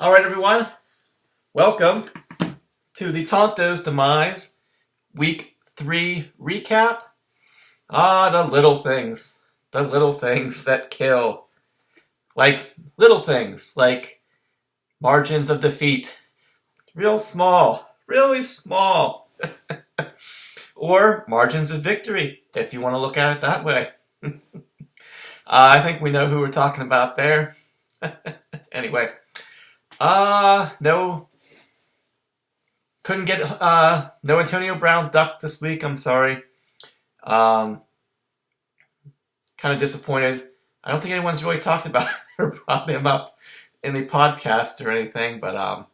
All right, everyone. Welcome to the Tonto's Demise Week 3 recap. The little things. The little things that kill. Like little things, like margins of defeat. Real small. Really small. Or margins of victory, if you want to look at it that way. I think we know who we're talking about there. Anyway. No. Couldn't get, no Antonio Brown duck this week, I'm sorry. Kind of disappointed. I don't think anyone's really talked about or brought him up in the podcast or anything, but,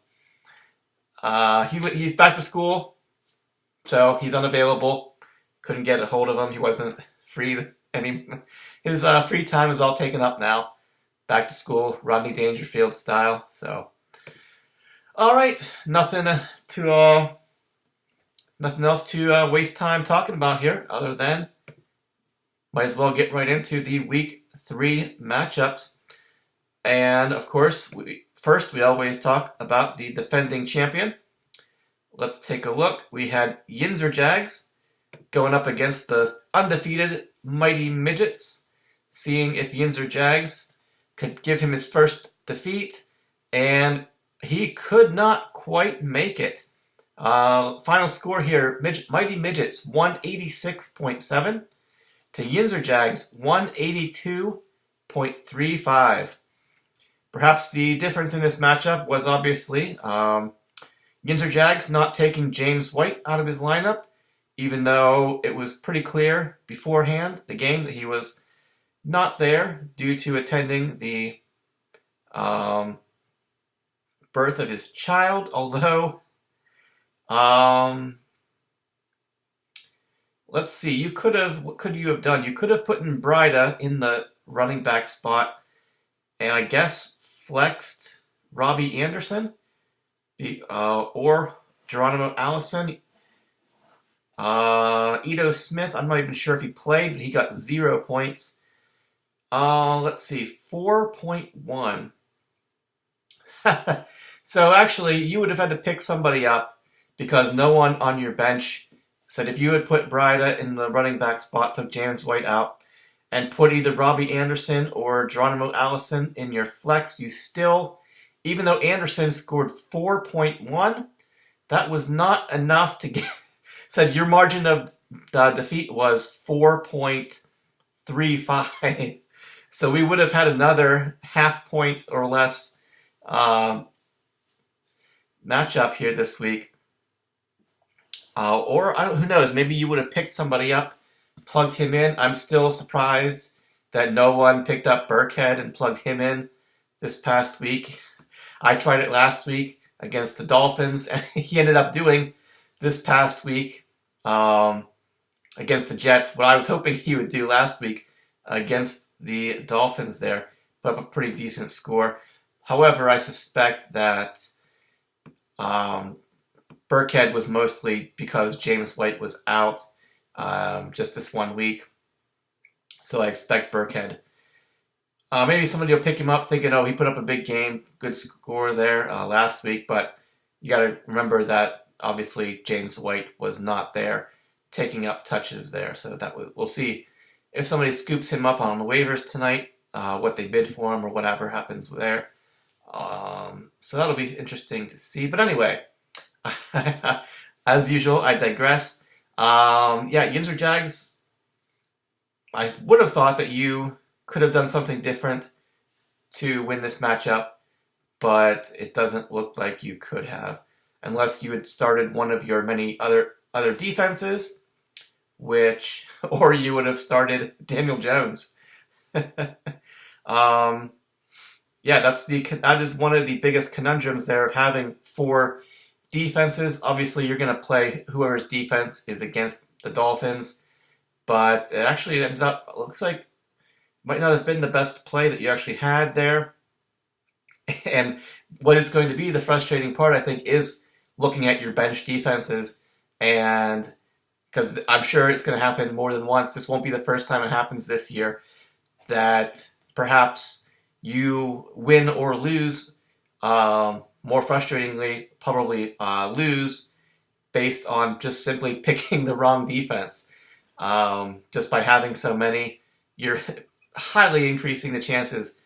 he's back to school, so he's unavailable. Couldn't get a hold of him. He wasn't free. His free time is all taken up now. Back to school, Rodney Dangerfield style, so... Alright, nothing else to waste time talking about here, other than might as well get right into the Week 3 matchups. And, of course, we always talk about the defending champion. Let's take a look. We had Yinzer Jags going up against the undefeated Mighty Midgets, seeing if Yinzer Jags could give him his first defeat, and he could not quite make it. Final score here, Mighty Midgets 186.7 to Yinzer Jags 182.35. Perhaps the difference in this matchup was obviously Yinzer Jags not taking James White out of his lineup, even though it was pretty clear beforehand the game that he was not there due to attending the birth of his child, although, let's see, what could you have done? You could have put in Breida in the running back spot, and I guess flexed Robbie Anderson, or Geronimo Allison. Ito Smith, I'm not even sure if he played, but he got 0 points. Let's see, 4.1. So actually, you would have had to pick somebody up because no one on your bench said if you had put Breida in the running back spot, took James White out, and put either Robbie Anderson or Geronimo Allison in your flex, you still, even though Anderson scored 4.1, that was not enough to get, said your margin of defeat was 4.35. So we would have had another half point or less matchup here this week. Or, who knows, maybe you would have picked somebody up, plugged him in. I'm still surprised that no one picked up Burkhead and plugged him in this past week. I tried it last week against the Dolphins, and he ended up doing this past week against the Jets what I was hoping he would do last week against the Dolphins there. Put up a pretty decent score. However, I suspect that Burkhead was mostly because James White was out just this 1 week. So I expect Burkhead. Maybe somebody will pick him up thinking, oh, he put up a big game, good score there last week. But you got to remember that obviously James White was not there taking up touches there. So we'll see if somebody scoops him up on the waivers tonight, what they bid for him or whatever happens there. So that'll be interesting to see. But anyway, as usual, I digress. Yinzer Jags, I would have thought that you could have done something different to win this matchup, but it doesn't look like you could have, unless you had started one of your many other defenses, or you would have started Daniel Jones. That is one of the biggest conundrums there of having 4 defenses. Obviously, you're going to play whoever's defense is against the Dolphins, but it actually ended up, looks like, might not have been the best play that you actually had there. And what is going to be the frustrating part, I think, is looking at your bench defenses, and because I'm sure it's going to happen more than once. This won't be the first time it happens this year, that perhaps you win or lose More frustratingly, probably lose based on just simply picking the wrong defense. Just by having so many, you're highly increasing the chances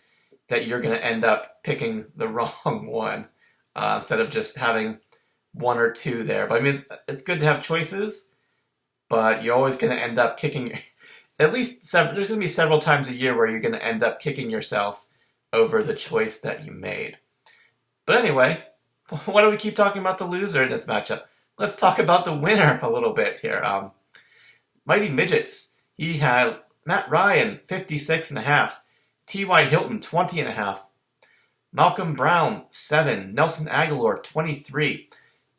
that you're going to end up picking the wrong one instead of just having one or two there. But I mean, it's good to have choices, but you're always going to end up kicking. At least there's going to be several times a year where you're going to end up kicking yourself over the choice that you made. But anyway, why don't we keep talking about the loser in this matchup? Let's talk about the winner a little bit here. Mighty Midgets, he had Matt Ryan, 56.5. T.Y. Hilton, 20.5. Malcolm Brown, 7. Nelson Aguilar, 23.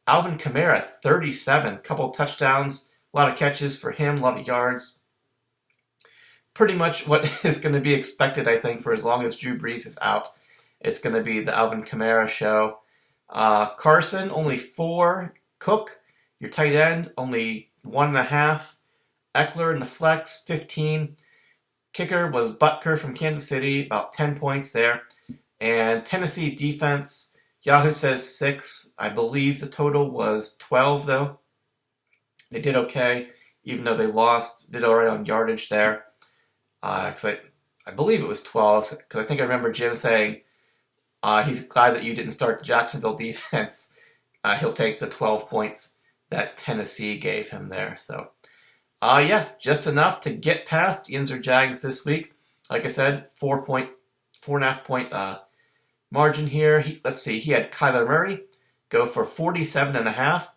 Alvin Kamara, 37. Couple touchdowns, a lot of catches for him, a lot of yards. Pretty much what is going to be expected, I think, for as long as Drew Brees is out. It's going to be the Alvin Kamara show. Carson, only 4. Cook, your tight end, only 1.5. Eckler in the flex, 15. Kicker was Butker from Kansas City, about 10 points there. And Tennessee defense, Yahoo says 6. I believe the total was 12, though. They did okay, even though they lost. Did all right on yardage there. Because I believe it was 12, because I think I remember Jim saying he's glad that you didn't start the Jacksonville defense. He'll take the 12 points that Tennessee gave him there. So, yeah, just enough to get past Yins or Jags this week. Like I said, 4.5 point margin here. Let's see, he had Kyler Murray go for 47.5.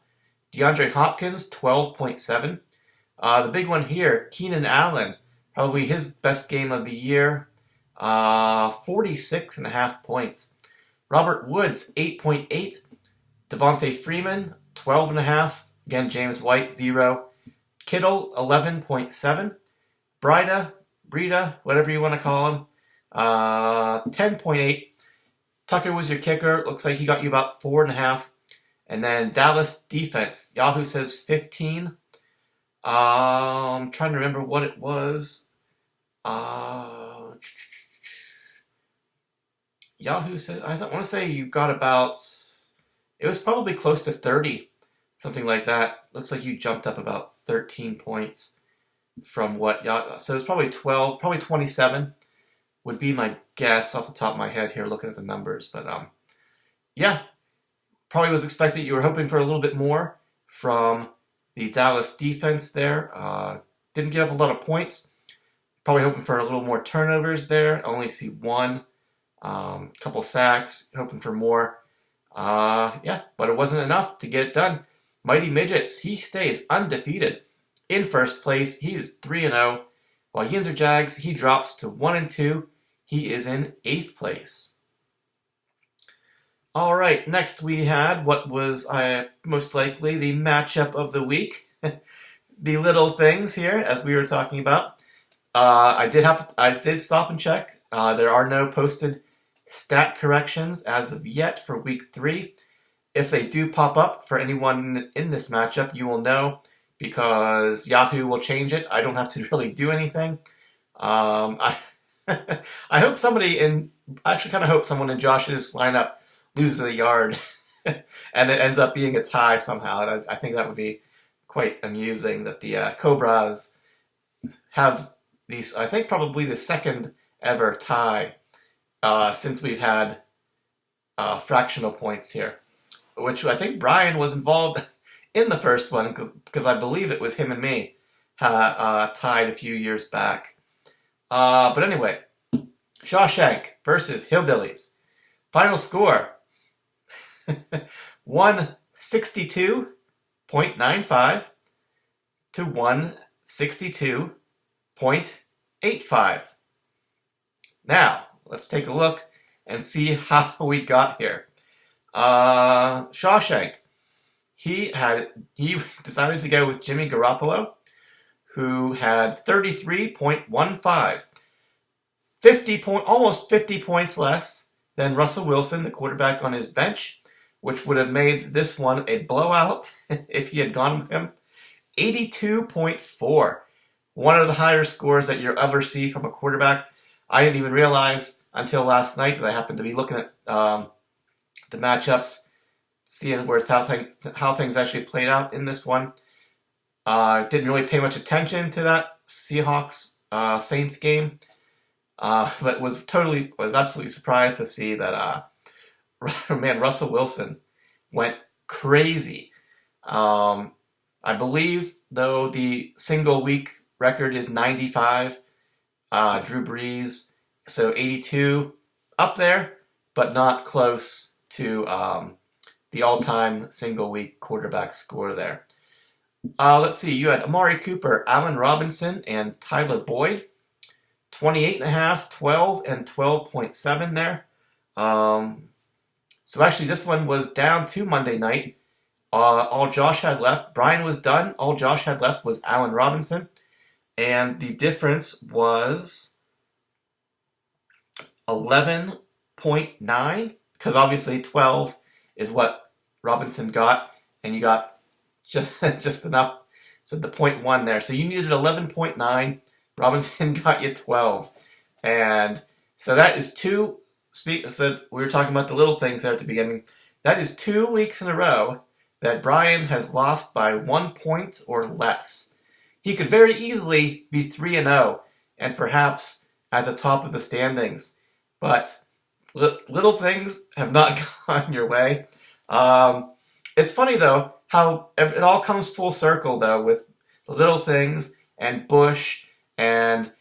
DeAndre Hopkins, 12.7. The big one here, Keenan Allen, probably his best game of the year, 46.5 points. Robert Woods, 8.8. Devontae Freeman, 12.5. Again, James White, 0. Kittle, 11.7. Breida, whatever you want to call him, 10.8. Tucker was your kicker. Looks like he got you about 4.5. And then Dallas defense. Yahoo says 15. I'm trying to remember what it was. Yahoo said, I want to say you got about, it was probably close to 30, something like that. Looks like you jumped up about 13 points from what Yahoo, so it's probably 12, probably 27 would be my guess off the top of my head here looking at the numbers. But yeah, probably was expected. You were hoping for a little bit more from the Dallas defense there. Didn't give up a lot of points. Probably hoping for a little more turnovers there. I only see 1. Couple sacks. Hoping for more. Yeah, but it wasn't enough to get it done. Mighty Midgets, he stays undefeated in first place. He's 3-0. While Yins or Jags, he drops to 1-2. He is in 8th place. All right, next we had what was most likely the matchup of the week. The little things here, as we were talking about. I did stop and check. There are no posted stat corrections as of yet for week 3. If they do pop up for anyone in this matchup, you will know because Yahoo will change it. I don't have to really do anything. I hope someone in Josh's lineup loses a yard and it ends up being a tie somehow. I think that would be quite amusing that the Cobras have these, I think probably the second ever tie since we've had fractional points here, which I think Brian was involved in the first one because I believe it was him and me tied a few years back. But anyway, Shawshank versus Hillbillies. Final score, 162.95 to 162.85. Now, let's take a look and see how we got here. Shawshank, he decided to go with Jimmy Garoppolo, who had 33.15, almost 50 points less than Russell Wilson, the quarterback on his bench, which would have made this one a blowout if he had gone with him. 82.4, one of the higher scores that you'll ever see from a quarterback. I didn't even realize until last night that I happened to be looking at the matchups, seeing how things actually played out in this one. Didn't really pay much attention to that Seahawks Saints game, but was absolutely surprised to see that man, Russell Wilson went crazy. I believe, though, the single week record is 95. Drew Brees, so 82, up there, but not close to the all-time single week quarterback score there. Let's see, you had Amari Cooper, Allen Robinson, and Tyler Boyd. 28.5, 12, and 12.7 there. So actually, this one was down to Monday night. All Josh had left, Brian was done. All Josh had left was Allen Robinson. And the difference was 11.9, because obviously 12 is what Robinson got, and you got just enough, so the 0.1 there. So you needed 11.9, Robinson got you 12. And so that is so we were talking about the little things there at the beginning. That is 2 weeks in a row that Brian has lost by 1 point or less. He could very easily be 3-0 and perhaps at the top of the standings. But little things have not gone your way. It's funny, though, how it all comes full circle, though, with the little things and Bush and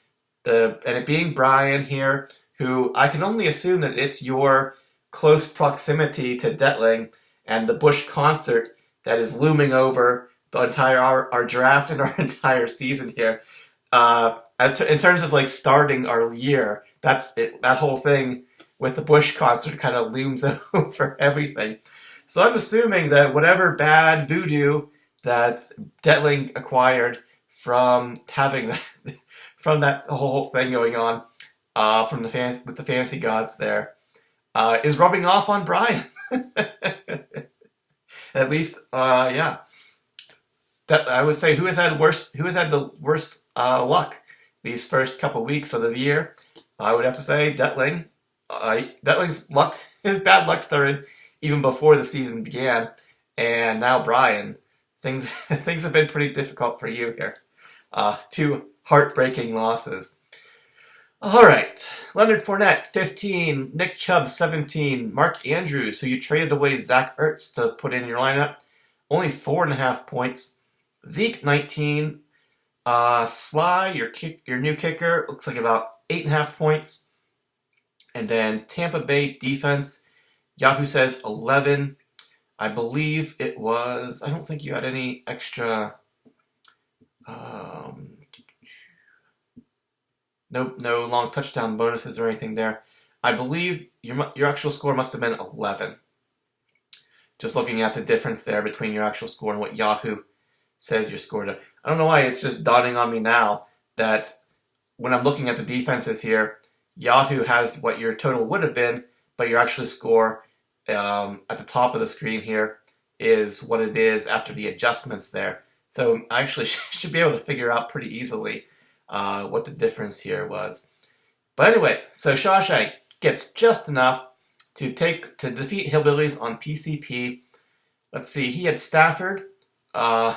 it being Brian here, who I can only assume that it's your close proximity to Detling and the Bush concert that is looming over the entire our draft and our entire season here. In terms of like starting our year, that's it. That whole thing with the Bush concert kind of looms over everything. So I'm assuming that whatever bad voodoo that Detling acquired from having from that whole thing going on with the fantasy gods there is rubbing off on Brian. At least, yeah. That I would say, who has had the worst luck these first couple weeks of the year? I would have to say Detling. Detling's luck, his bad luck started even before the season began, and now Brian. Things have been pretty difficult for you here. 2 heartbreaking losses. All right, Leonard Fournette 15, Nick Chubb 17, Mark Andrews, who you traded away Zach Ertz to put in your lineup, only 4.5 points. Zeke 19, Sly, your new kicker, looks like about 8.5 points. And then Tampa Bay defense, Yahoo says 11. I believe it was, I don't think you had any extra, no long touchdown bonuses or anything there. I believe your actual score must have been 11. Just looking at the difference there between your actual score and what Yahoo says you scored. I don't know why it's just dawning on me now that when I'm looking at the defenses here, Yahoo has what your total would have been, but your actual score at the top of the screen here is what it is after the adjustments there. So I actually should be able to figure out pretty easily what the difference here was. But anyway, so Shawshank gets just enough to defeat Hillbillies on PCP. Let's see, he had Stafford. So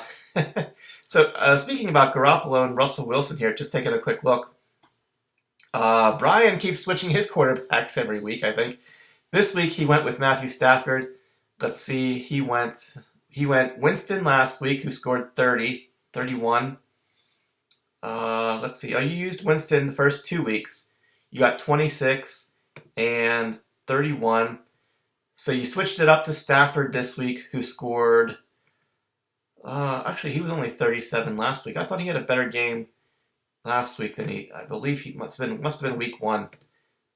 speaking about Garoppolo and Russell Wilson here, just taking a quick look. Brian keeps switching his quarterbacks every week, I think. This week he went with Matthew Stafford. Let's see, he went Winston last week, who scored 31. Let's see, you used Winston the first 2 weeks. You got 26 and 31. So you switched it up to Stafford this week, who scored... actually, he was only 37 last week. I thought he had a better game last week than I believe he must have been week 1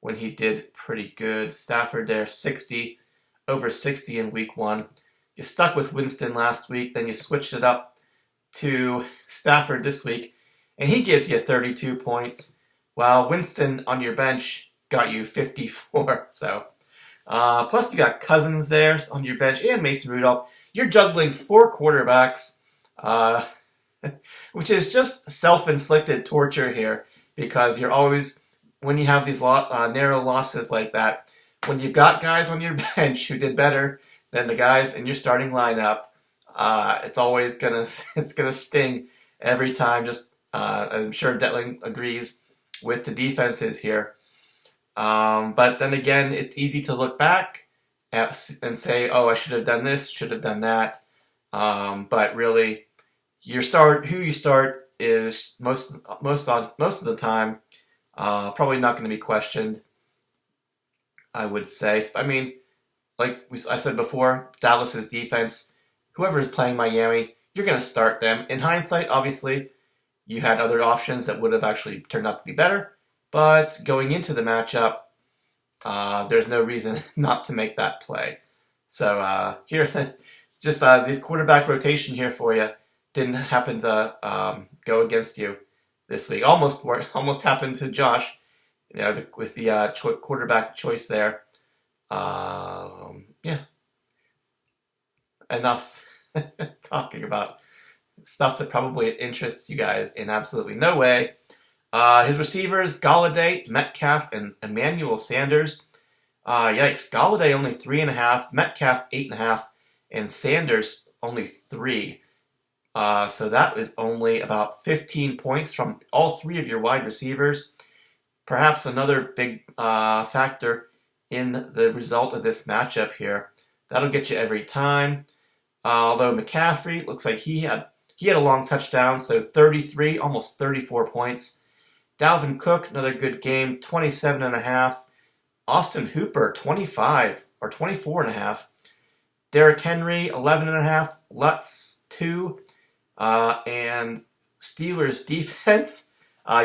when he did pretty good. Stafford there, 60, over 60 in week 1. You stuck with Winston last week, then you switched it up to Stafford this week, and he gives you 32 points, while Winston on your bench got you 54. So, plus you got Cousins there on your bench and Mason Rudolph. You're juggling 4 quarterbacks, which is just self-inflicted torture here, because you're always, when you have these narrow losses like that, when you've got guys on your bench who did better than the guys in your starting lineup, it's always gonna sting every time. Just I'm sure Detling agrees with the defenses here. But then again, it's easy to look back and say, "Oh, I should have done this, should have done that." But really, who you start is most of the time probably not going to be questioned. I would say. I mean, like I said before, Dallas's defense, whoever is playing Miami, you're going to start them. In hindsight, obviously, you had other options that would have actually turned out to be better. But going into the matchup, there's no reason not to make that play. So here, just this quarterback rotation here for you didn't happen to go against you this week. Almost happened to Josh, with the quarterback choice there. Yeah. Enough talking about stuff that probably interests you guys in absolutely no way. His receivers, Galladay, Metcalf, and Emmanuel Sanders. Yikes. Galladay only 3.5, Metcalf 8.5, and Sanders only 3. So that is only about 15 points from all 3 of your wide receivers. Perhaps another big factor in the result of this matchup here. That'll get you every time. Although McCaffrey looks like he had a long touchdown, so 33, almost 34 points. Dalvin Cook, another good game, 27.5. Austin Hooper, 25 or 24.5. Derrick Henry, 11.5. Lutz, 2. And Steelers defense,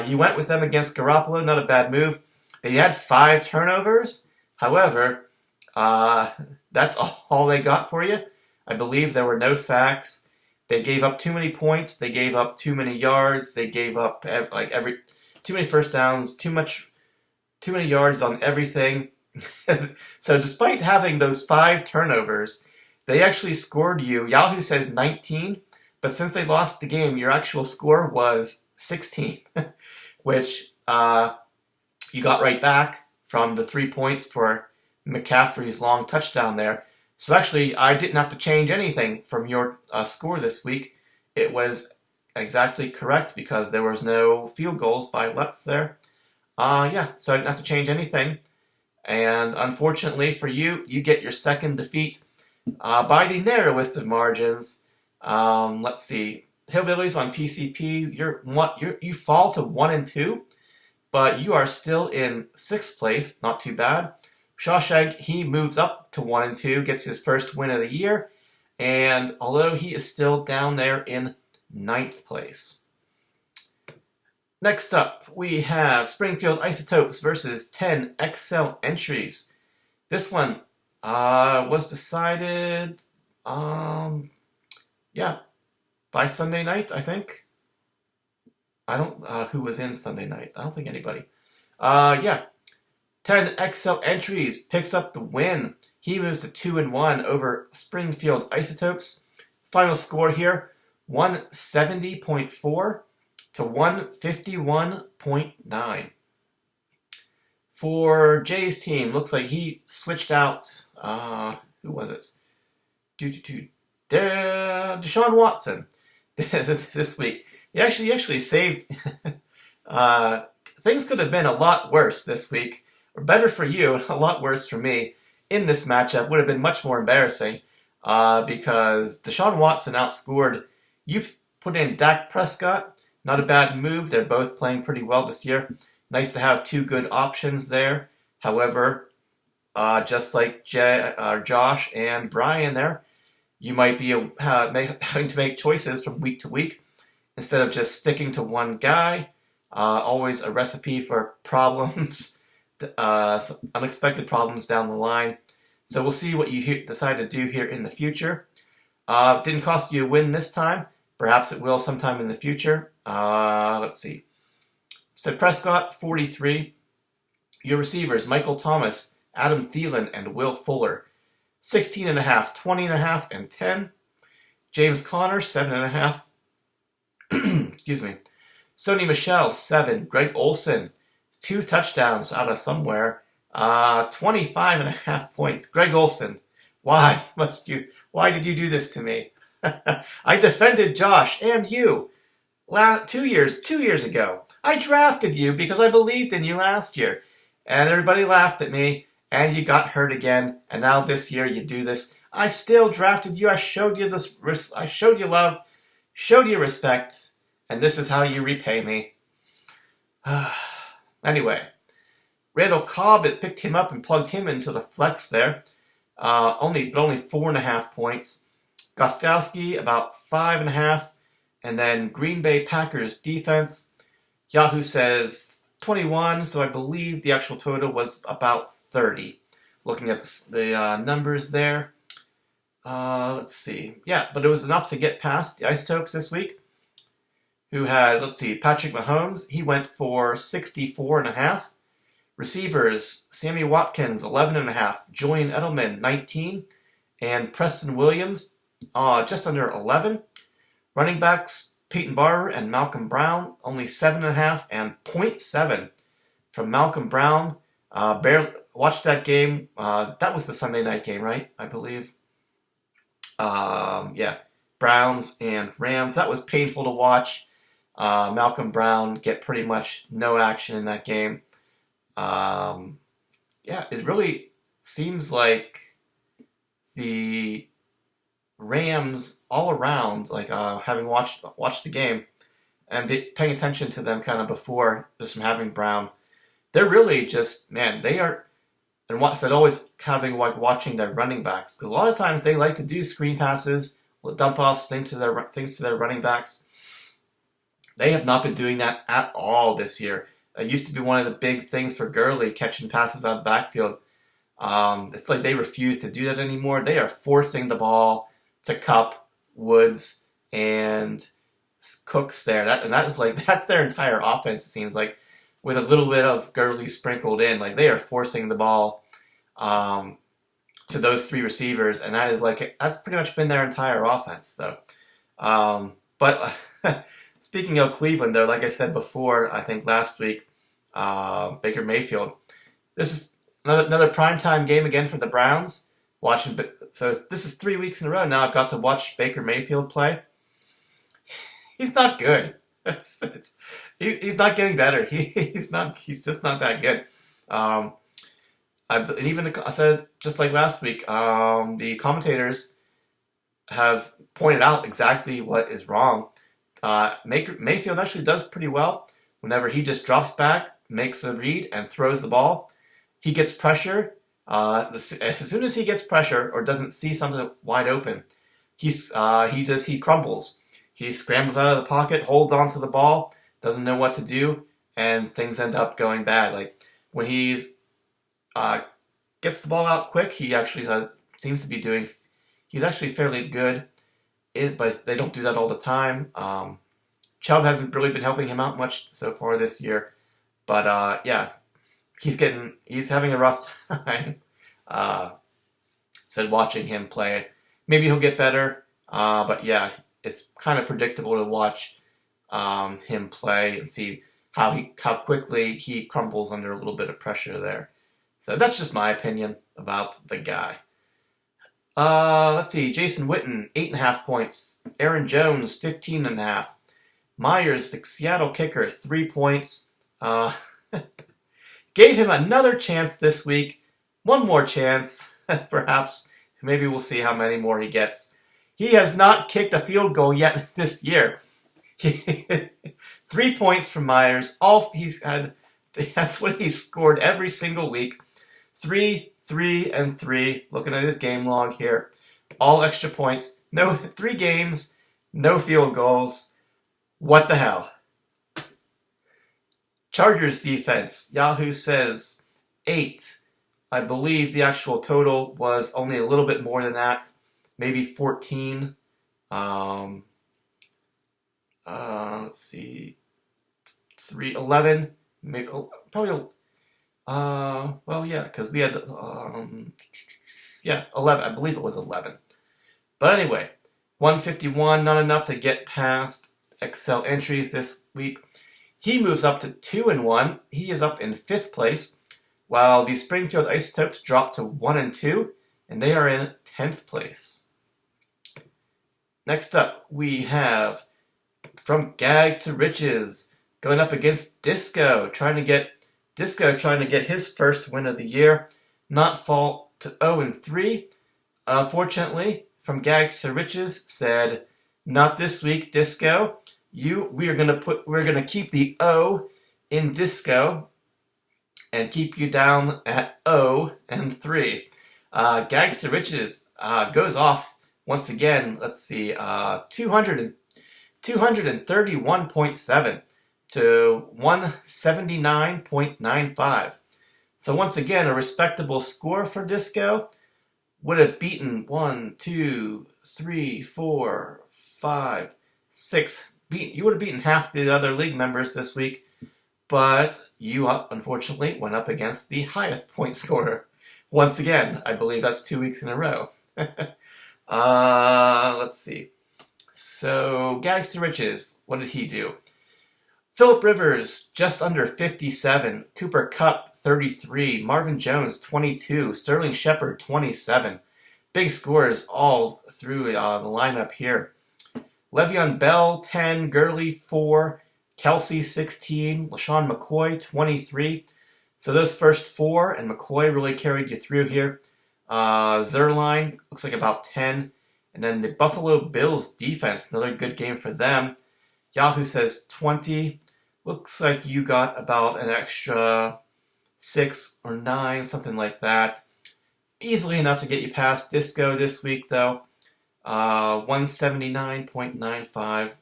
you went with them against Garoppolo, not a bad move. They had 5 turnovers. However, that's all they got for you. I believe there were no sacks. They gave up too many points. They gave up too many yards. They gave up too many first downs. Too many yards on everything. So despite having those 5 turnovers, they actually scored you. Yahoo says 19, but since they lost the game, your actual score was 16, which you got right back from the 3 points for McCaffrey's long touchdown there. So actually, I didn't have to change anything from your score this week. It was exactly correct because there was no field goals by Lutz there. So I didn't have to change anything. And unfortunately for you, you get your second defeat by the narrowest of margins. Let's see. Hillbillies on PCP, you fall to 1-2, but you are still in 6th place. Not too bad. Shawshank, he moves up to 1-2, gets his first win of the year, and although he is still down there in 9th place. Next up, we have Springfield Isotopes versus 10 XL Entries. This one was decided, by Sunday night, I think. I don't, who was in Sunday night? I don't think anybody. 10 XL Entries picks up the win. He moves to 2-1 over Springfield Isotopes. Final score here, 170.4 to 151.9. For Jay's team, looks like he switched out, who was it? Deshaun Watson this week. He actually saved. Things could have been a lot worse this week. Or better for you, a lot worse for me. In this matchup, would have been much more embarrassing because Deshaun Watson outscored. You put in Dak Prescott. Not a bad move. They're both playing pretty well this year. Nice to have 2 good options there. However, just like Josh and Brian there, you might be having to make choices from week to week instead of just sticking to one guy. Always a recipe for problems. Unexpected problems down the line. So we'll see what you decide to do here in the future. Didn't cost you a win this time. Perhaps it will sometime in the future. Let's see. So Prescott, 43. Your receivers, Michael Thomas, Adam Thielen, and Will Fuller. 16.5, 20.5, and 10. James Conner, 7.5. Excuse me. Sony Michel, 7. Greg Olsen, 2 touchdowns out of somewhere. 25.5 points. Greg Olson, why did you do this to me? I defended Josh and you 2 years ago. I drafted you because I believed in you last year. And everybody laughed at me, and you got hurt again, and now this year you do this. I still drafted you. I showed you I showed you love, showed you respect, and this is how you repay me. Anyway, Randall Cobb had picked him up and plugged him into the flex there. Only 4.5 points. Gostowski about 5.5, and then Green Bay Packers defense. Yahoo says 21, so I believe the actual total was about 30. Looking at the numbers there. Let's see. Yeah, but it was enough to get past the Ice Tokes this week, who had, Patrick Mahomes. He went for 64.5. Receivers, Sammy Watkins, 11.5. Julian Edelman, 19. And Preston Williams, just under 11. Running backs, Peyton Barber and Malcolm Brown, only 7.5 and 0.7 from Malcolm Brown. Barely watched that game. That was the Sunday night game, right? I believe. Yeah. Browns and Rams. That was painful to watch. Malcolm Brown get pretty much no action in that game. Yeah, it really seems like the Rams all around, having watched the game and paying attention to them kind of before just from having Brown, they're really just, man, they are, and what's that, always having watching their running backs, because a lot of times they like to do screen passes, dump off things to their running backs. They have not been doing that at all this year. It used to be one of the big things for Gurley, catching passes out of the backfield. It's like they refuse to do that anymore. They are forcing the ball to Kupp, Woods, and Cooks there. That's their entire offense, it seems like, with a little bit of Gurley sprinkled in. They are forcing the ball to those three receivers, and that's pretty much been their entire offense, though. But speaking of Cleveland, though, like I said before, I think last week, Baker Mayfield. This is another primetime game again for the Browns. So this is 3 weeks in a row now I've got to watch Baker Mayfield play. He's not good. He's not getting better. He's just not that good. I said, just like last week, the commentators have pointed out exactly what is wrong. Mayfield actually does pretty well whenever he just drops back, makes a read, and throws the ball. He gets pressure. As soon as he gets pressure or doesn't see something wide open, he crumbles. He scrambles out of the pocket, holds onto the ball, doesn't know what to do, and things end up going bad. When he's gets the ball out quick, he actually seems to be doing. He's actually fairly good, but they don't do that all the time. Chubb hasn't really been helping him out much so far this year, but yeah, he's having a rough time. Said watching him play, maybe he'll get better, but yeah, it's kind of predictable to watch him play and see how quickly he crumbles under a little bit of pressure there. So that's just my opinion about the guy. Let's see. Jason Witten, 8.5 points. Aaron Jones, 15.5. Myers, the Seattle kicker, 3 points. Gave him another chance this week. One more chance, perhaps. Maybe we'll see how many more he gets. He has not kicked a field goal yet this year. 3 points from Myers. That's what he's scored every single week. 3, 3, and 3. Looking at his game log here. All extra points. No 3 games. No field goals. What the hell? Chargers defense. Yahoo says 8. I believe the actual total was only a little bit more than that. Maybe 14. Let's see. 11. Maybe, probably. Well, yeah, because we had, 11. I believe it was 11. But anyway, 151, not enough to get past Excel entries this week. He moves up to 2-1. He is up in 5th place. while the Springfield Isotopes dropped to 1 and 2, and they are in 10th place. Next up, we have From Gags to Riches going up against Disco, trying to get his first win of the year, not fall to 0 and 3. Unfortunately, From Gags to Riches said, "Not this week, Disco. We're gonna keep the O in Disco and keep you down at 0 and 3." Gags to Riches goes off once again. Let's see, 231.7 to 179.95. So once again, a respectable score for Disco. Would have beaten 1, 2, 3, 4, 5, 6. You would have beaten half the other league members this week, but you unfortunately went up against the highest point scorer. Once again, I believe that's 2 weeks in a row. Let's see. So, Gags to Riches, what did he do? Philip Rivers, just under 57. Cooper Kupp, 33. Marvin Jones, 22. Sterling Shepard, 27. Big scores all through the lineup here. Le'Veon Bell, 10. Gurley, 4. Kelsey, 16. LaShawn McCoy, 23. So those first 4, and McCoy really carried you through here. Zerline, looks like about 10. And then the Buffalo Bills defense, another good game for them. Yahoo says 20. Looks like you got about an extra 6 or 9, something like that. Easily enough to get you past Disco this week, though. 179.95.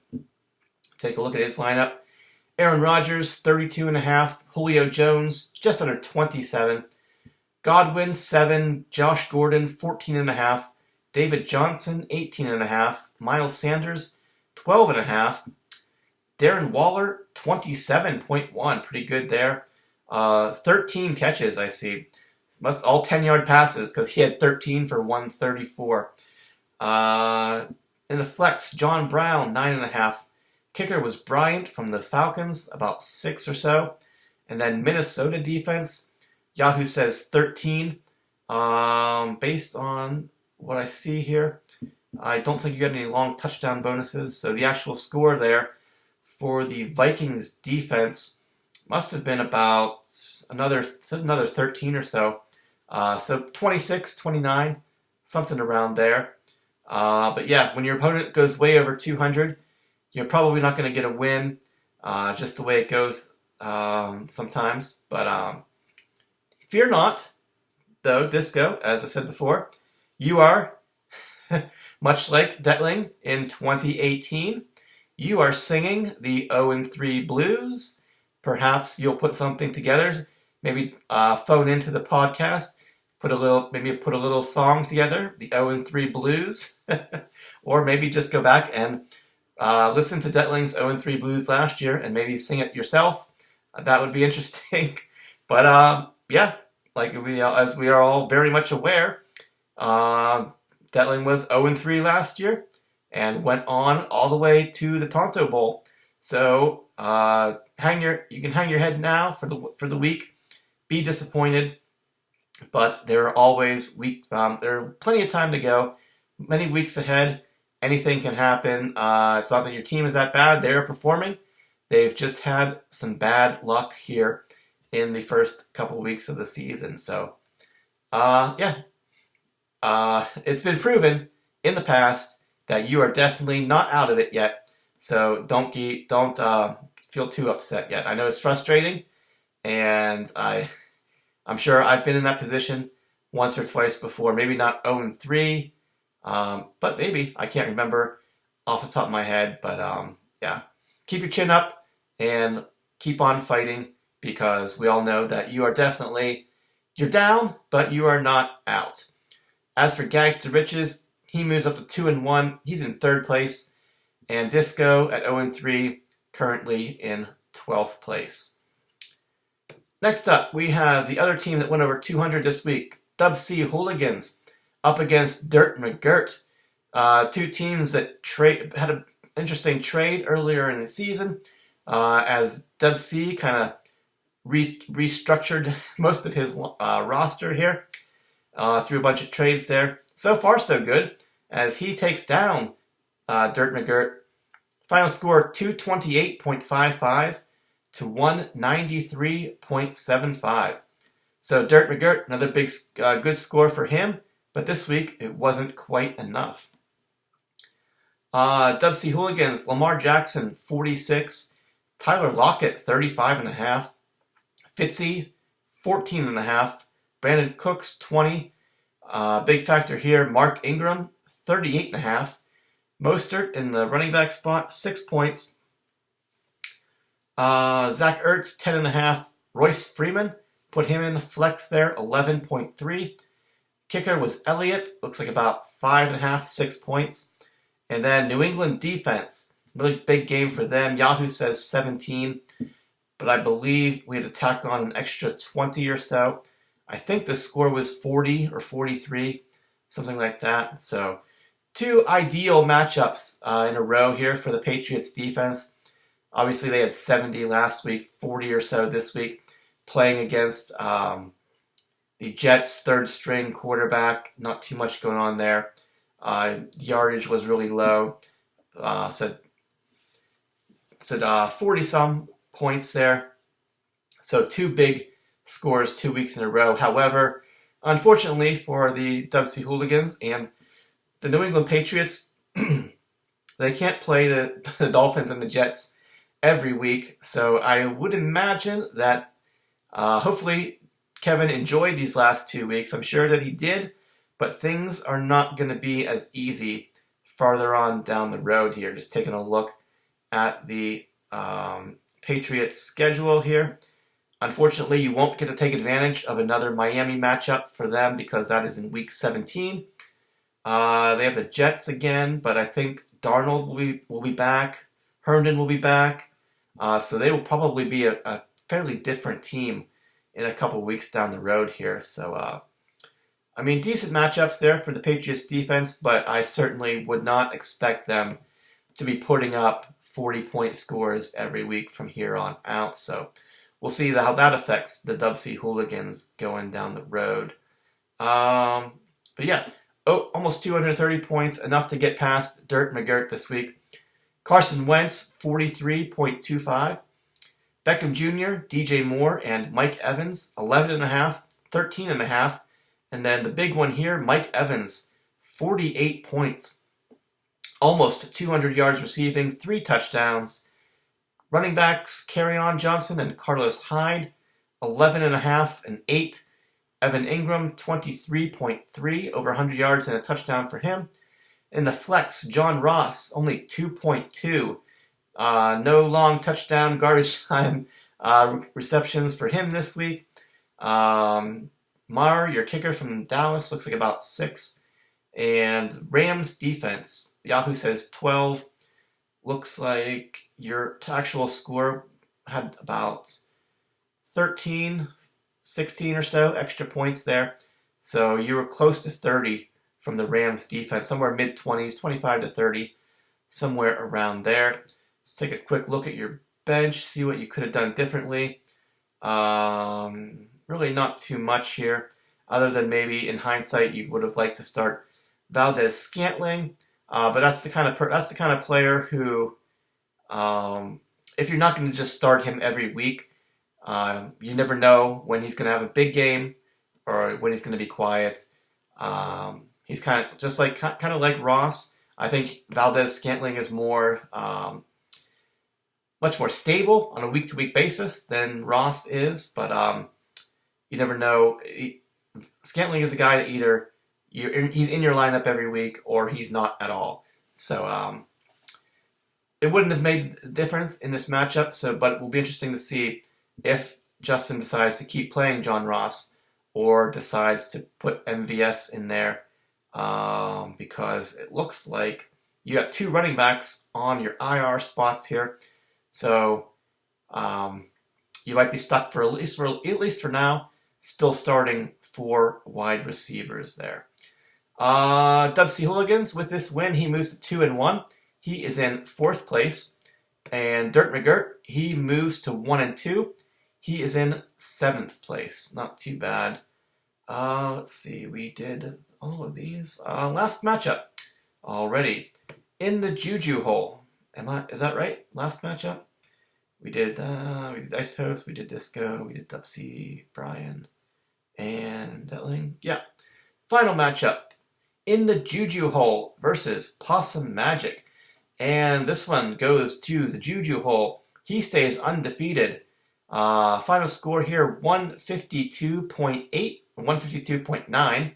Take a look at his lineup. Aaron Rodgers, 32.5. Julio Jones, just under 27. Godwin, 7. Josh Gordon, 14.5. David Johnson, 18.5. Miles Sanders, 12.5. Darren Waller, 27.1. Pretty good there. 13 catches, I see. Must all 10-yard passes because he had 13 for 134. In the flex, John Brown, 9.5. Kicker was Bryant from the Falcons, about 6 or so. And then Minnesota defense, Yahoo says 13. Based on what I see here, I don't think you got any long touchdown bonuses. So the actual score there for the Vikings defense must have been about another 13 or so. So 26, 29, something around there. But yeah, when your opponent goes way over 200, you're probably not going to get a win, just the way it goes sometimes. But fear not, though, Disco, as I said before, you are, much like Detling in 2018, you are singing the 0-3 blues. Perhaps you'll put something together, maybe phone into the podcast, put a little song together, the 0-3 blues, or maybe just go back and listen to Detling's 0-3 blues last year and maybe sing it yourself. That would be interesting. But yeah, as we are all very much aware, Detling was 0-3 last year and went on all the way to the Tonto Bowl. So you can hang your head now for the week. Be disappointed, but there are always there are plenty of time to go. Many weeks ahead. Anything can happen. It's not that your team is that bad. They're performing. They've just had some bad luck here in the first couple weeks of the season. So, yeah. It's been proven in the past that you are definitely not out of it yet. So don't feel too upset yet. I know it's frustrating, and I'm sure I've been in that position once or twice before. Maybe not 0-3. But maybe, I can't remember off the top of my head, but yeah, keep your chin up and keep on fighting, because we all know that you're down, but you are not out. As for Gags to Riches, he moves up to 2-1. He's in 3rd place, and Disco at 0-3, currently in 12th place. Next up, we have the other team that went over 200 this week, Dub C Hooligans, up against Dirt McGirt. 2 teams that had an interesting trade earlier in the season, as Dub C kind of restructured most of his roster here through a bunch of trades there. So far, so good, as he takes down Dirt McGirt. Final score 228.55 to 193.75. So Dirt McGirt, another big good score for him, but this week it wasn't quite enough. Dub C Hooligans, Lamar Jackson 46, Tyler Lockett 35.5, Fitzy 14.5, Brandon Cooks 20. Big factor here, Mark Ingram 38.5. Mostert in the running back spot, 6 points. Zach Ertz, 10.5. Royce Freeman, put him in the flex there, 11.3. Kicker was Elliott, looks like about 5.5, 6 points. And then New England defense, really big game for them. Yahoo says 17, but I believe we had to tack on an extra 20 or so. I think the score was 40 or 43, something like that. So, two ideal matchups in a row here for the Patriots defense. Obviously, they had 70 last week, 40 or so this week, playing against the Jets' third-string quarterback. Not too much going on there. Yardage was really low. Said 40-some points there. So two big scores 2 weeks in a row. However, unfortunately for the Dub C Hooligans and the New England Patriots, they can't play the Dolphins and the Jets every week. So I would imagine that hopefully Kevin enjoyed these last 2 weeks. I'm sure that he did, but things are not going to be as easy farther on down the road here. Just taking a look at the Patriots schedule here. Unfortunately, you won't get to take advantage of another Miami matchup for them because that is in Week 17. They have the Jets again, but I think Darnold will be back. Herndon will be back. So they will probably be a fairly different team in a couple weeks down the road here. So, decent matchups there for the Patriots defense, but I certainly would not expect them to be putting up 40-point scores every week from here on out. So we'll see how that affects the Dub C Hooligans going down the road. But yeah, almost 230 points, enough to get past Dirt McGirt this week. Carson Wentz, 43.25. Beckham Jr., DJ Moore, and Mike Evans, 11.5, 13.5. And then the big one here, Mike Evans, 48 points. Almost 200 yards receiving, 3 touchdowns. Running backs, Kerryon Johnson and Carlos Hyde, 11.5 and 8. Evan Ingram, 23.3, over 100 yards and a touchdown for him. In the flex, John Ross, only 2.2. No long touchdown, garbage time receptions for him this week. Mar, your kicker from Dallas, looks like about 6. And Rams defense, Yahoo says 12. Looks like your actual score had about 13, 16 or so extra points there. So you were close to 30 from the Rams defense, somewhere mid-20s, 25 to 30, somewhere around there. Let's take a quick look at your bench, see what you could have done differently. Really not too much here, other than maybe in hindsight you would have liked to start Valdez Scantling. But that's the kind of player who, if you're not going to just start him every week, you never know when he's going to have a big game or when he's going to be quiet. He's kind of like Ross. I think Valdez Scantling is much more stable on a week-to-week basis than Ross is, but you never know. Scantling is a guy that either he's in your lineup every week or he's not at all. So it wouldn't have made a difference in this matchup. But it will be interesting to see if Justin decides to keep playing John Ross or decides to put MVS in there, because it looks like you got 2 running backs on your IR spots here. So you might be stuck for at least for now, still starting 4 wide receivers there. Dub C Hooligans, with this win, he moves to 2-1. He is in 4th place. And Dirt McGirt, he moves to 1-2. He is in 7th place. Not too bad. Let's see. We did all of these. Last matchup already. In the Juju hole. Is that right? Last matchup? We did Isotopes, we did Disco, we did Dubsy, Brian, and Detling. Yeah. Final matchup. In the Juju hole versus Possum Magic. And this one goes to the Juju hole. He stays undefeated. Final score here, 152.8, 152.9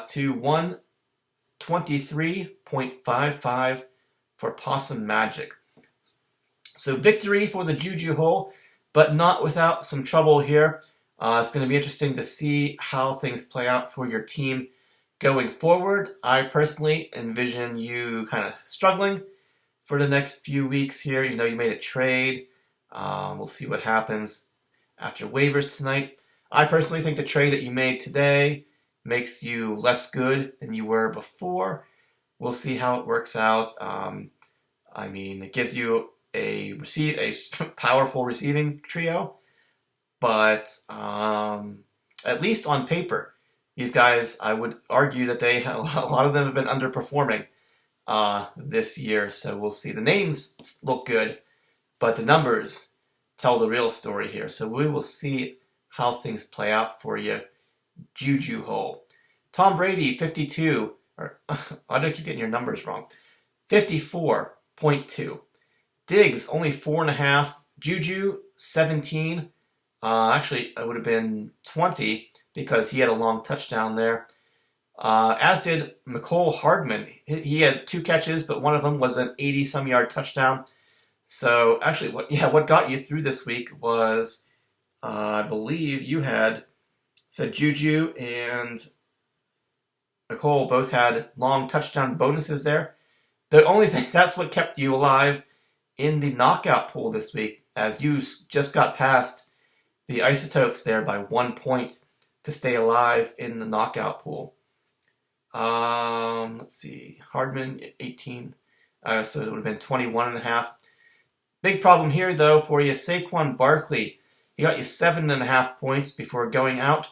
to 123.55 for Possum Magic. So victory for the Juju hole, but not without some trouble here. It's going to be interesting to see how things play out for your team going forward. I personally envision you kind of struggling for the next few weeks here, even though you made a trade. We'll see what happens after waivers tonight. I personally think the trade that you made today makes you less good than you were before. We'll see how it works out. It gives you a powerful receiving trio, but at least on paper, these guys, I would argue that a lot of them have been underperforming this year. So we'll see. The names look good, but the numbers tell the real story here. So we will see how things play out for you. Juju hole. Tom Brady, 52. I don't keep getting your numbers wrong. 54.2. Diggs, only 4.5. Juju, 17. Actually, it would have been 20 because he had a long touchdown there. As did Mecole Hardman. He had 2 catches, but one of them was an 80-some yard touchdown. So actually, what got you through this week was, I believe you said Juju and Mecole both had long touchdown bonuses there. The only thing, that's what kept you alive in the knockout pool this week, as you just got past the Isotopes there by 1 point to stay alive in the knockout pool. Let's see, Hardman, 18, so it would have been 21.5. Big problem here, though, for you, Saquon Barkley. He got you 7.5 points before going out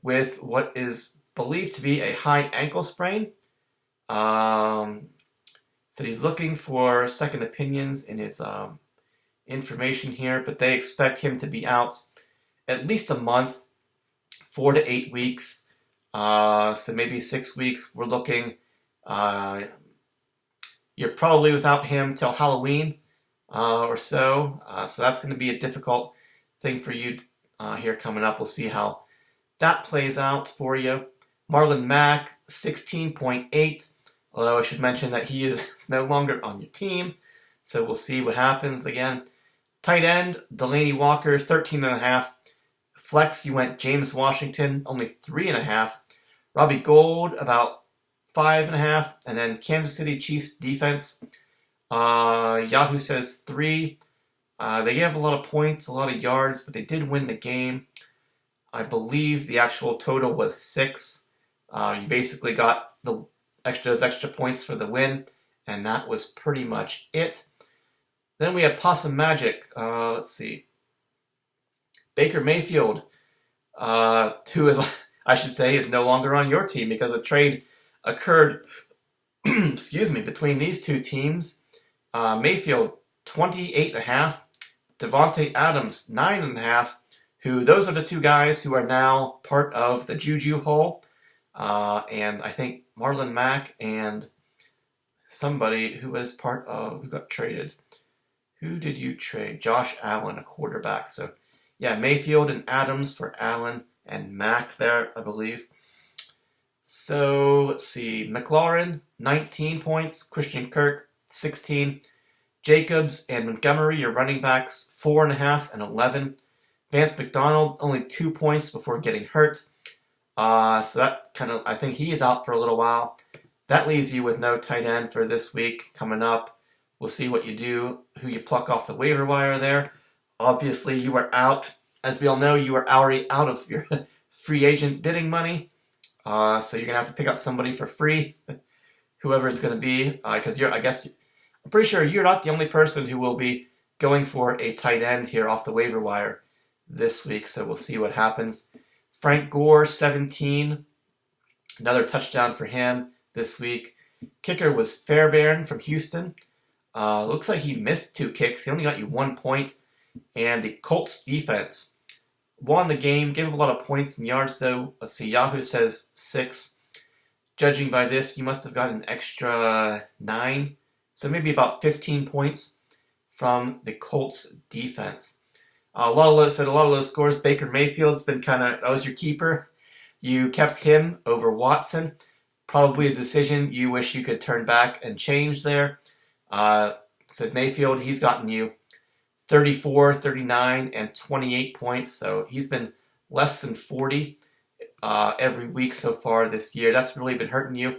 with what is believed to be a high ankle sprain. So he's looking for second opinions in his information here, but they expect him to be out at least a month, 4 to 8 weeks. So maybe 6 weeks. We're looking. You're probably without him till Halloween or so. So that's going to be a difficult thing for you here coming up. We'll see how that plays out for you. Marlon Mack, 16.8. Although I should mention that he is no longer on your team. So we'll see what happens again. Tight end, Delaney Walker, 13.5. Flex, you went James Washington, only 3.5. Robbie Gould, about 5.5. And then Kansas City Chiefs defense. Yahoo says 3. They gave up a lot of points, a lot of yards, but they did win the game. I believe the actual total was 6. You basically got those extra points for the win, and that was pretty much it. Then we have Possum Magic. Let's see. Baker Mayfield, who is, I should say, is no longer on your team because a trade occurred between these two teams. Mayfield, 28.5. Devontae Adams, 9.5. Those are the two guys who are now part of the Juju hole. And I think Marlon Mack and somebody who was who got traded. Who did you trade? Josh Allen, a quarterback. So, yeah, Mayfield and Adams for Allen and Mack there, I believe. So, let's see. McLaurin, 19 points. Christian Kirk, 16. Jacobs and Montgomery, your running backs, 4.5 and 11. Vance McDonald, only 2 points before getting hurt. So that I think he is out for a little while. That leaves you with no tight end for this week coming up. We'll see what you do, who you pluck off the waiver wire there. Obviously, you are out. As we all know, you are already out of your free agent bidding money. So you're going to have to pick up somebody for free, whoever it's going to be. Because I'm pretty sure you're not the only person who will be going for a tight end here off the waiver wire this week, so we'll see what happens. Frank Gore, 17. Another touchdown for him this week. Kicker was Fairbairn from Houston. Looks like he missed 2 kicks. He only got you 1 point. And the Colts defense won the game, gave up a lot of points and yards, though. Let's see, Yahoo says 6. Judging by this, you must have got an extra 9. So maybe about 15 points from the Colts defense. A lot of those scores. Baker Mayfield's been that was your keeper. You kept him over Watson. Probably a decision you wish you could turn back and change there. Said Mayfield, he's gotten you 34, 39, and 28 points. So he's been less than 40 every week so far this year. That's really been hurting you.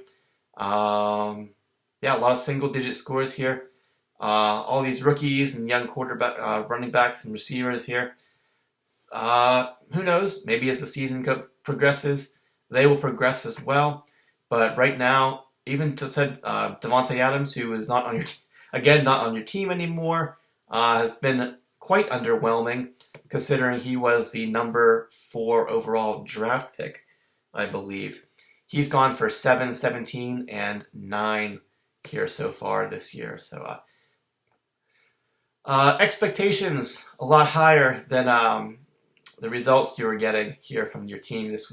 A lot of single-digit scores here. All these rookies and young running backs and receivers here. Who knows? Maybe as the season progresses, they will progress as well. But right now, even Davante Adams, who is not on your team anymore, has been quite underwhelming, considering he was the number 4 overall draft pick, I believe. He's gone for 7, 17, and 9 here so far this year. So expectations a lot higher than the results you were getting here from your team this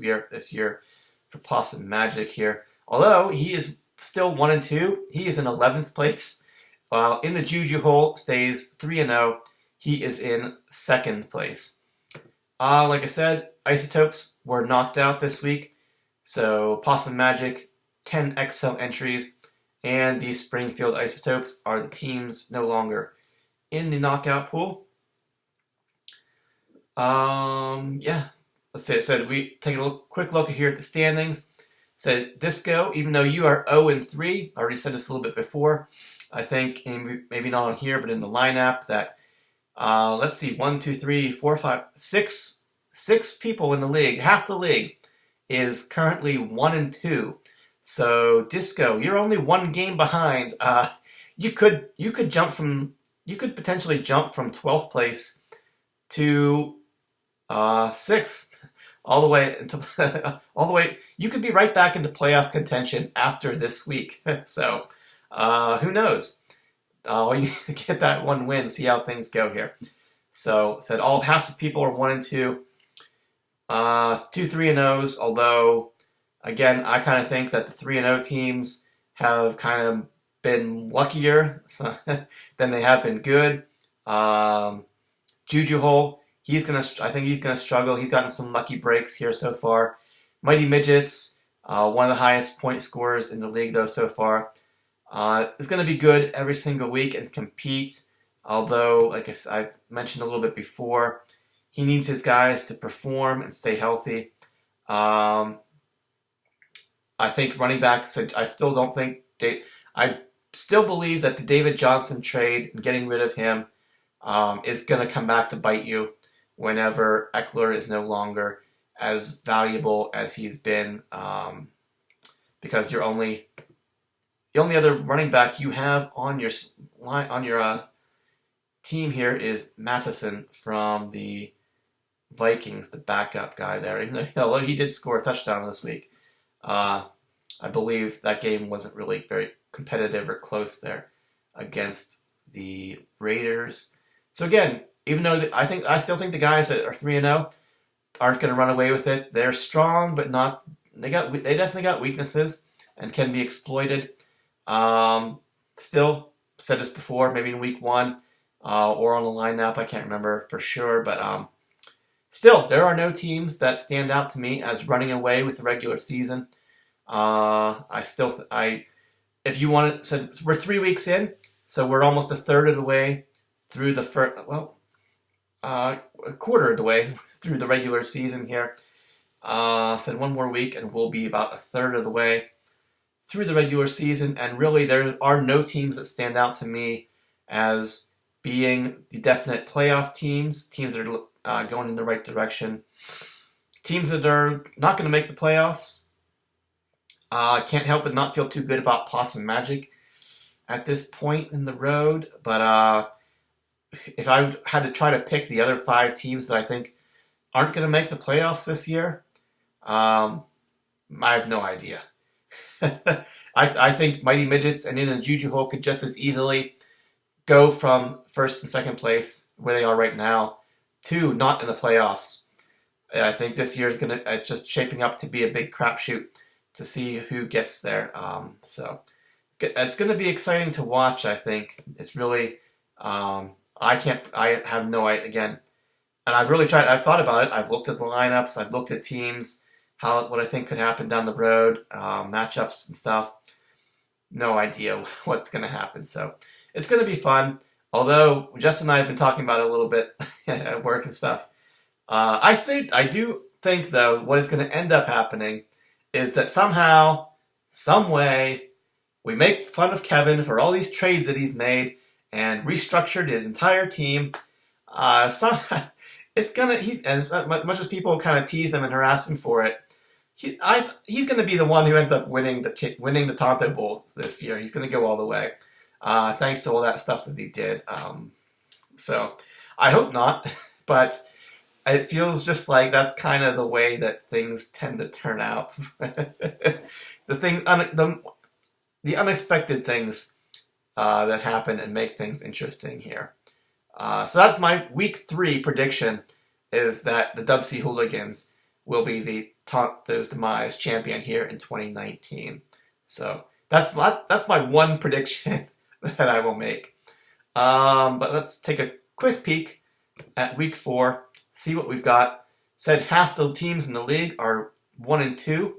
year for Possum Magic here. Although he is still 1-2, he is in 11th place. While in the Juju hole stays 3-0, he is in 2nd place. Like I said, Isotopes were knocked out this week. So Possum Magic, 10 XL entries, and the Springfield Isotopes are the teams no longer in the knockout pool. Let's say we take a quick look here at the standings. Disco, even though you are 0-3, I already said this a little bit before. I think maybe not on here, but in the lineup that let's see, 1, 2, 3, 4, 5, 6 people in the league. Half the league is currently 1-2. So Disco, you're only 1 game behind. You could potentially jump from 12th place to 6th, all the way. You could be right back into playoff contention after this week. So who knows? You get that 1 win, see how things go here. So half the people are 1-2, 2 3-0s. Although again, I kind of think that the 3-0 teams have kind of been luckier than they have been good. Juju Hole, I think he's gonna struggle. He's gotten some lucky breaks here so far. Mighty Midgets, one of the highest point scorers in the league though so far, is going to be good every single week and compete. Although, like I've mentioned a little bit before, he needs his guys to perform and stay healthy. I think running back. I still believe that the David Johnson trade and getting rid of him is going to come back to bite you whenever Eckler is no longer as valuable as he's been, because the only other running back you have on your team here is Mattison from the Vikings, the backup guy there. Even though he did score a touchdown this week, I believe that game wasn't really very competitive or close there against the Raiders. So again, even though I still think the guys that are 3-0 aren't going to run away with it. They're strong, but not. They definitely got weaknesses and can be exploited. Still said this before, maybe in week 1 or on the lineup. I can't remember for sure, but still, there are no teams that stand out to me as running away with the regular season. If you want it, so we're 3 weeks in, so we're almost a third of the way through the first. A quarter of the way through the regular season here. Said 1 more week and we'll be about a third of the way through the regular season. And really, there are no teams that stand out to me as being the definite playoff teams that are going in the right direction. Teams that are not going to make the playoffs. Can't help but not feel too good about Possum Magic at this point in the road. But if I had to try to pick the other 5 teams that I think aren't going to make the playoffs this year, I have no idea. I think Mighty Midgets and In and Juju Hole could just as easily go from first and second place, where they are right now, to not in the playoffs. I think this year it's just shaping up to be a big crapshoot to see who gets there. So it's going to be exciting to watch, I think. It's really, I have no idea, again. And I've thought about it. I've looked at the lineups, I've looked at teams, what I think could happen down the road, matchups and stuff. No idea what's going to happen. So it's going to be fun. Although Justin and I have been talking about it a little bit at work and stuff. I do think though, what is going to end up happening is that somehow, some way, we make fun of Kevin for all these trades that he's made and restructured his entire team. As much as people kind of tease him and harass him for it, he's going to be the one who ends up winning the Tonto Bowl this year. He's going to go all the way, thanks to all that stuff that he did. So I hope not, but it feels just like that's kind of the way that things tend to turn out. The unexpected things that happen and make things interesting here. So that's my week 3 prediction, is that the Dub C Hooligans will be the Tonto's Demise champion here in 2019. So that's my one prediction that I will make. But let's take a quick peek at week 4, see what we've got. Said half the teams in the league are 1 and 2.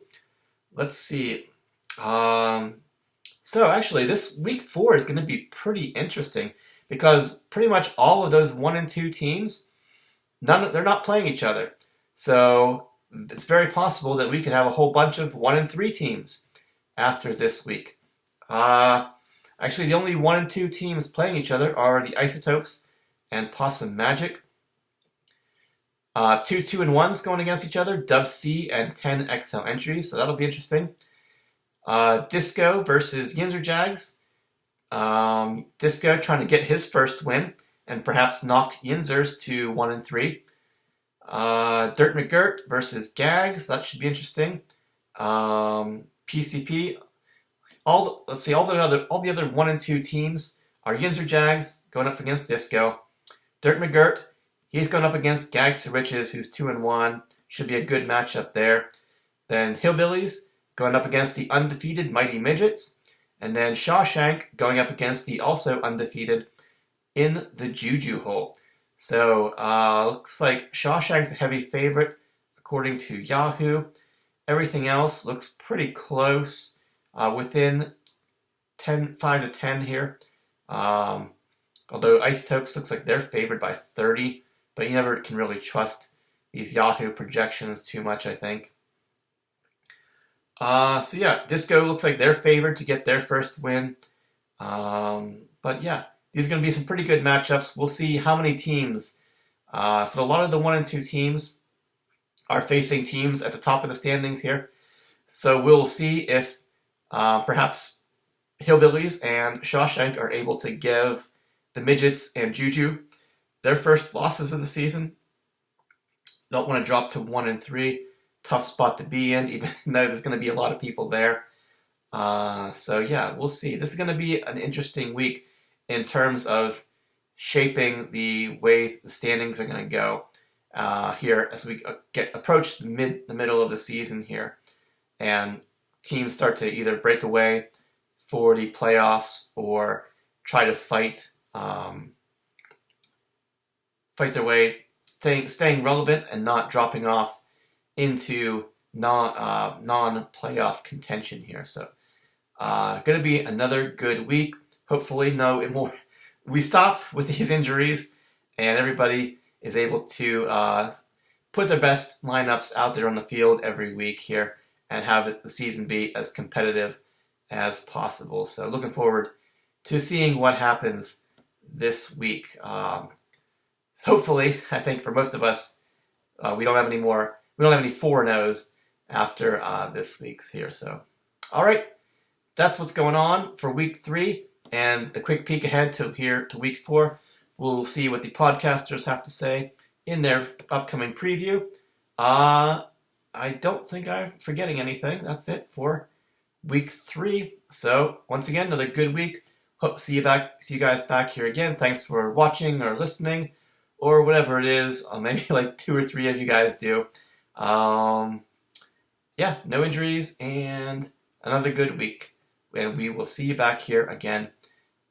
Let's see. So actually, this week 4 is going to be pretty interesting, because pretty much all of those 1 and 2 teams, they're not playing each other. So it's very possible that we could have a whole bunch of 1 and 3 teams after this week. Actually, the only 1 and 2 teams playing each other are the Isotopes and Possum Magic. 2 2-1s going against each other, Dub C and 10 XL entries, so that'll be interesting. Disco versus Yinzer Jags. Disco trying to get his first win and perhaps knock Yinzer's to 1 and 3. Dirt McGirt versus Gags, that should be interesting. PCP. All the other 1 and 2 teams are Yinzer Jags going up against Disco. Dirt McGirt, he's going up against Gags to Riches, who's 2 and 1. Should be a good matchup there. Then Hillbillies going up against the undefeated Mighty Midgets. And then Shawshank going up against the also undefeated In the Juju Hole. So, looks like Shawshank's a heavy favorite according to Yahoo. Everything else looks pretty close, within 5 to 10 here. Although Isotopes looks like they're favored by 30, but you never can really trust these Yahoo projections too much, I think. So yeah, Disco looks like they're favored to get their first win. But yeah, these are going to be some pretty good matchups. We'll see how many teams. So a lot of the 1 and 2 teams are facing teams at the top of the standings here. So we'll see if perhaps Hillbillies and Shawshank are able to give the Midgets and Juju their first losses of the season. Don't want to drop to 1 and 3. Tough spot to be in, even though there's going to be a lot of people there. So yeah, we'll see. This is going to be an interesting week in terms of shaping the way the standings are going to go here as we approach the middle of the season here, and teams start to either break away for the playoffs or try to fight their way, staying relevant and not dropping off into non-playoff contention here. So, going to be another good week. Hopefully, we stop with these injuries and everybody is able to put their best lineups out there on the field every week here and have the season be as competitive as possible. So, looking forward to seeing what happens this week. Hopefully, I think for most of us, we don't have any 4-0s after this week's here. So, all right, that's what's going on for week 3 and the quick peek ahead to week 4. We'll see what the podcasters have to say in their upcoming preview. I don't think I'm forgetting anything. That's it for week 3. So once again, another good week. Hope to see you guys back here again. Thanks for watching or listening, or whatever it is. Maybe like 2 or 3 of you guys do. Yeah, no injuries and another good week. And we will see you back here again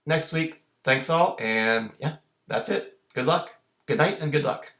next week. Thanks all, and yeah, that's it. Good luck, good night, and good luck.